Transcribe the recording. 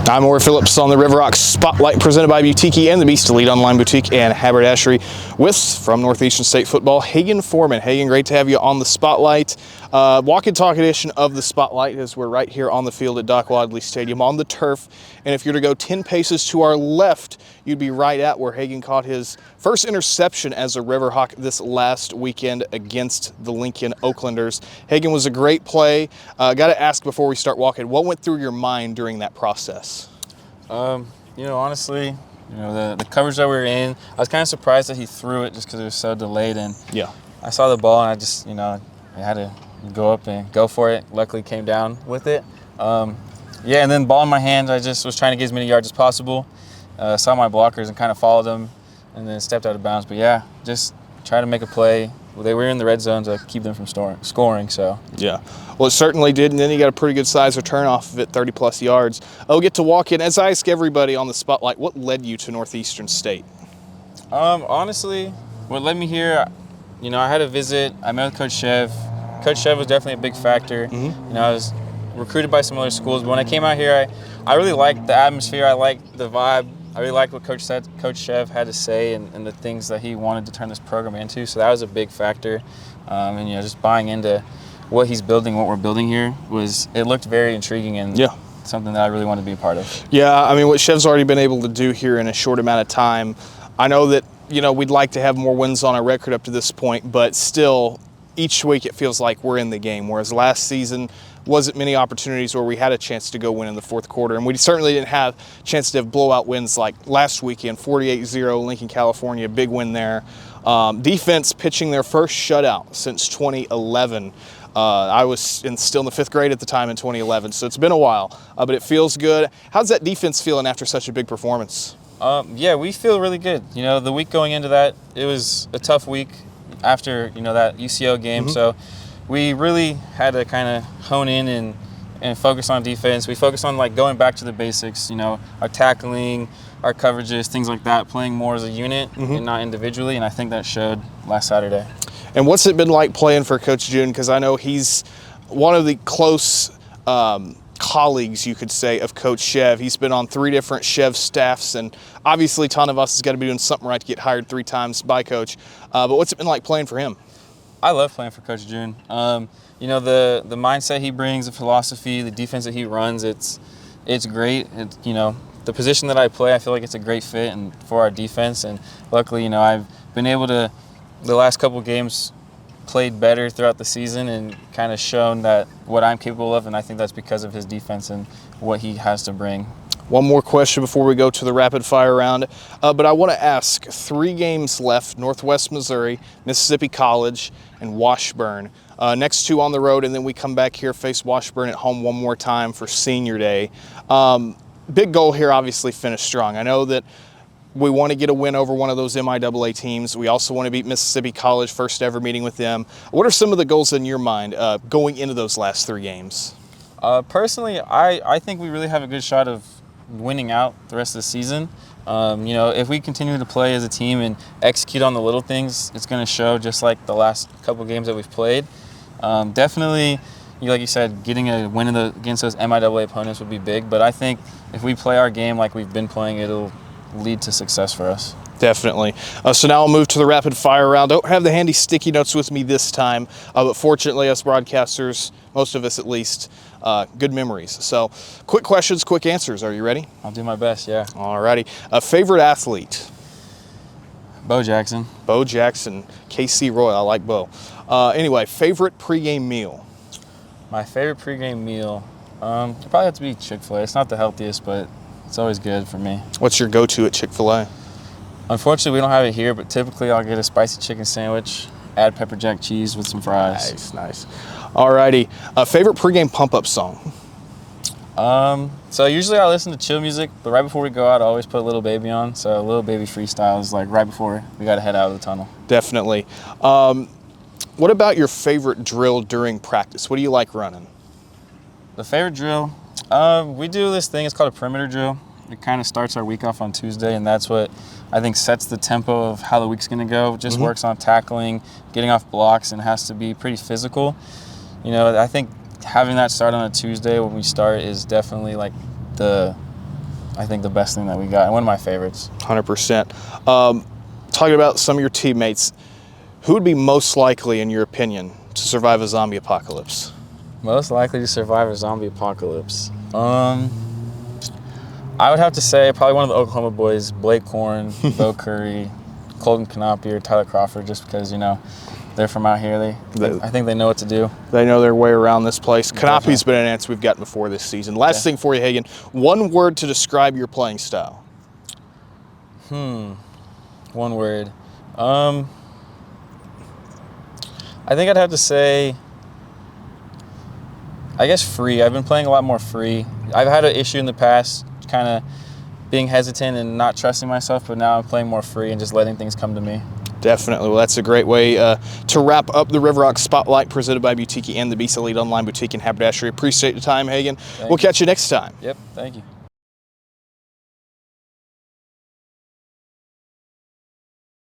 I'm Orry Phillips on the RiverHawk Spotlight presented by Butiki and the Beast Elite Online Boutique and Haberdashery with, from Northeastern State Football, Hagen Foreman. Hagen, great to have you on the Spotlight. Walk and talk edition of the Spotlight as we're right here on the field at Doc Wadley Stadium on the turf. And if you're to go 10 paces to our left, you'd be right at where Hagen caught his first interception as a RiverHawk this last weekend against the Lincoln Oaklanders. Hagen, was a great play. Got to ask before we start walking, what went through your mind during that process? Honestly, the coverage that we were in, I was kind of surprised that he threw it just because it was so delayed. And yeah, I saw the ball and I just, I had to go up and go for it. Luckily came down with it. And then ball in my hands, I just was trying to get as many yards as possible. Saw my blockers and kind of followed them and then stepped out of bounds. But yeah, just try to make a play. They were in the red zone to keep them from scoring. So yeah, well, it certainly did. And then he got a pretty good size return off of it, 30-plus yards. I'll get to walk in. As I ask everybody on the Spotlight, what led you to Northeastern State? Honestly, what led me here, I had a visit. I met with Coach Chev. Coach Chev was definitely a big factor. Mm-hmm. I was recruited by some other schools, but when I came out here, I really liked the atmosphere. I liked the vibe. I really liked what Coach Chev had to say and the things that he wanted to turn this program into. So that was a big factor. Just buying into what he's building, what we're building here, it looked very intriguing and something that I really wanted to be a part of. Yeah, I mean, what Chev's already been able to do here in a short amount of time, I know that, we'd like to have more wins on our record up to this point, but still, each week it feels like we're in the game, whereas last season wasn't many opportunities where we had a chance to go win in the fourth quarter, and we certainly didn't have a chance to have blowout wins like last weekend, 48-0 Lincoln, California, big win there. Defense pitching their first shutout since 2011. I was still in the fifth grade at the time in 2011, so it's been a while, but it feels good. How's that defense feeling after such a big performance? We feel really good. The week going into that, it was a tough week after, that UCO game, so we really had to kind of hone in and focus on defense. We focused on going back to the basics, our tackling, our coverages, things like that, playing more as a unit and not individually, and I think that showed last Saturday. And what's it been like playing for Coach June? Because I know he's one of the close colleagues, you could say, of Coach Chev. He's been on 3 different Chev staffs, and obviously a ton of us has got to be doing something right to get hired 3 times by Coach. But what's it been like playing for him? I love playing for Coach June. The mindset he brings, the philosophy, the defense that he runs, it's great. The position that I play, I feel like it's a great fit and for our defense. And luckily, I've been able to, the last couple of games, played better throughout the season and kind of shown that what I'm capable of, and I think that's because of his defense and what he has to bring. One more question before we go to the rapid fire round, but I want to ask, 3 games left: Northwest Missouri, Mississippi College, and Washburn. Next 2 on the road, and then we come back here, face Washburn at home one more time for Senior Day. Big goal here, obviously, finish strong. I know that we want to get a win over one of those MIAA teams. We also want to beat Mississippi College, first ever meeting with them. What are some of the goals in your mind going into those last 3 games? Personally, I think we really have a good shot of winning out the rest of the season. If we continue to play as a team and execute on the little things, it's going to show, just like the last couple games that we've played. Definitely, like you said, getting a win against those MIAA opponents would be big, but I think if we play our game like we've been playing, it'll lead to success for us. Definitely. So now I'll move to the rapid fire round. Don't have the handy sticky notes with me this time, but fortunately us broadcasters, most of us at least, good memories. So quick questions, quick answers. Are you ready? I'll do my best, yeah. All righty. Favorite athlete? Bo Jackson. Bo Jackson. KC Roy. I like Bo. Anyway, favorite pregame meal? My favorite pregame meal it'd probably have to be Chick-fil-A. It's not the healthiest, but it's always good for me. What's your go-to at Chick-fil-A? Unfortunately, we don't have it here, but typically I'll get a spicy chicken sandwich, add pepper jack cheese with some fries. Nice. All righty. Favorite pregame pump-up song? So usually I listen to chill music, but right before we go out, I always put Little Baby on. So Little Baby freestyle is right before we got to head out of the tunnel. Definitely. What about your favorite drill during practice? What do you like running? The favorite drill? We do this thing. It's called a perimeter drill. It kind of starts our week off on Tuesday, and that's what I think sets the tempo of how the week's going to go. It just works on tackling, getting off blocks, and has to be pretty physical. I think having that start on a Tuesday when we start is definitely the I think, the best thing that we got, and one of my favorites. 100%. Talking about some of your teammates, who would be most likely, in your opinion, to survive a zombie apocalypse? Most likely to survive a zombie apocalypse. I would have to say probably one of the Oklahoma boys, Blake Corn, Bo Curry, Colton Canopy, or Tyler Crawford, just because, you know, they're from out here. I think they know what to do. They know their way around this place. Canopy's been an answer we've gotten before this season. Last thing for you, Hagen, one word to describe your playing style. One word. I think I'd have to say, I guess free. I've been playing a lot more free. I've had an issue in the past, kind of being hesitant and not trusting myself, but now I'm playing more free and just letting things come to me. Definitely. Well, that's a great way to wrap up the RiverHawk Spotlight presented by Boutique and the Beast Elite Online Boutique in Haberdashery. Appreciate your time, Hagen. We'll catch you next time. Yep, thank you.